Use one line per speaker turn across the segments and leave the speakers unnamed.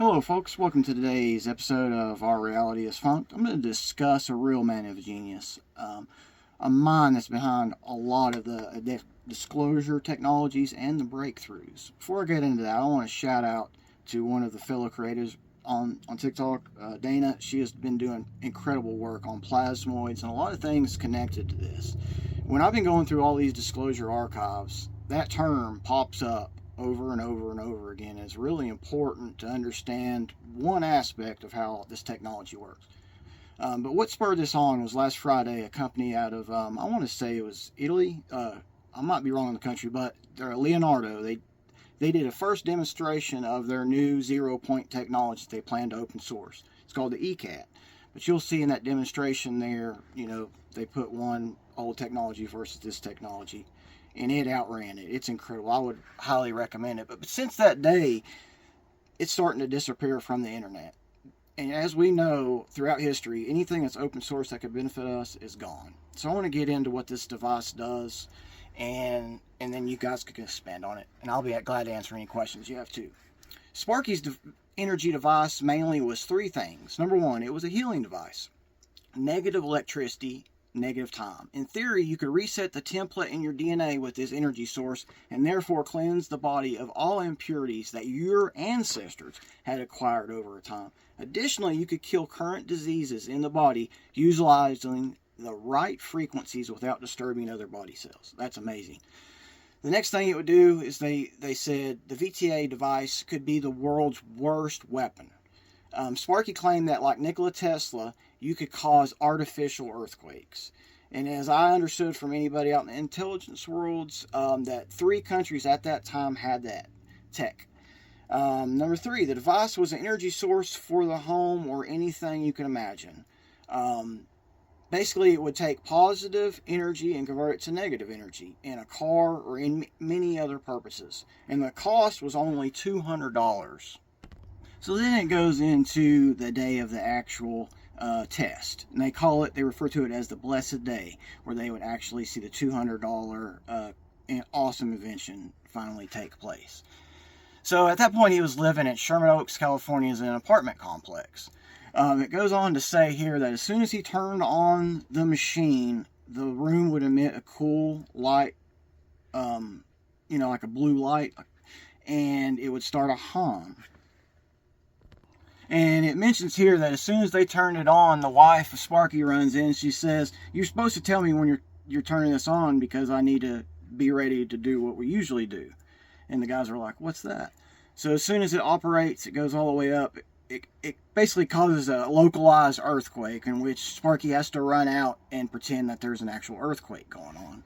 Hello folks, welcome to today's episode of Our Reality is Funked. I'm going to discuss a real man of genius, a mind that's behind a lot of the disclosure technologies and the breakthroughs. Before I get into that, I want to shout out to one of the fellow creators on TikTok, Dana. She has been doing incredible work on plasmoids and a lot of things connected to this. When I've been going through all these disclosure archives, that term pops up over and over and over again. It's really important to understand one aspect of how this technology works. But what spurred this on was last Friday, a company out of, I want to say it was Italy. I might be wrong on the country, but they're Leonardo. They did a first demonstration of their new zero-point technology they plan to open source. It's called the ECAT. But you'll see in that demonstration there, they put one old technology versus this technology, and it outran it. It's incredible. I would highly recommend it. But since that day, it's starting to disappear from the internet. And as we know, throughout history, anything that's open source that could benefit us is gone. So I want to get into what this device does, and then you guys can expand on it. And I'll be glad to answer any questions you have too. Sparky's energy device mainly was three things. Number one, it was a healing device. Negative electricity, negative time. In theory, you could reset the template in your DNA with this energy source and therefore cleanse the body of all impurities that your ancestors had acquired over time. Additionally, you could kill current diseases in the body utilizing the right frequencies without disturbing other body cells. That's amazing. The next thing it would do is they said the VTA device could be the world's worst weapon. Sparky claimed that, like Nikola Tesla, you could cause artificial earthquakes. And as I understood from anybody out in the intelligence worlds, that 3 countries at that time had that tech. Number 3, the device was an energy source for the home or anything you can imagine. Basically, it would take positive energy and convert it to negative energy in a car or in many other purposes. And the cost was only $200. So then it goes into the day of the actual test. And they refer to it as the blessed day, where they would actually see the $200 awesome invention finally take place. So at that point, he was living at Sherman Oaks, California, in an apartment complex. It goes on to say here that as soon as he turned on the machine, the room would emit a cool light, like a blue light, and it would start a hum. And it mentions here that as soon as they turned it on, the wife of Sparky runs in. She says, "You're supposed to tell me when you're turning this on because I need to be ready to do what we usually do." And the guys are like, "What's that?" So as soon as it operates, it goes all the way up. It basically causes a localized earthquake in which Sparky has to run out and pretend that there's an actual earthquake going on.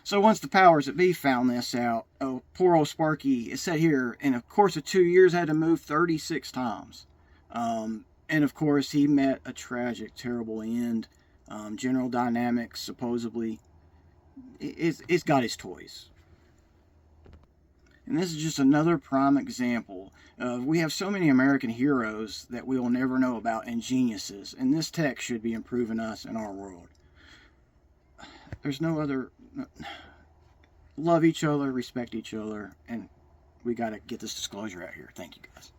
So once the powers that be found this out, poor old Sparky, it said here, in a course of 2 years, had to move 36 times. And of course, he met a tragic, terrible end. General Dynamics, supposedly, it's got his toys. And this is just another prime example of we have so many American heroes that we will never know about and geniuses. And this tech should be improving us in our world. There's no other... Love each other, respect each other, and we got to get this disclosure out here. Thank you, guys.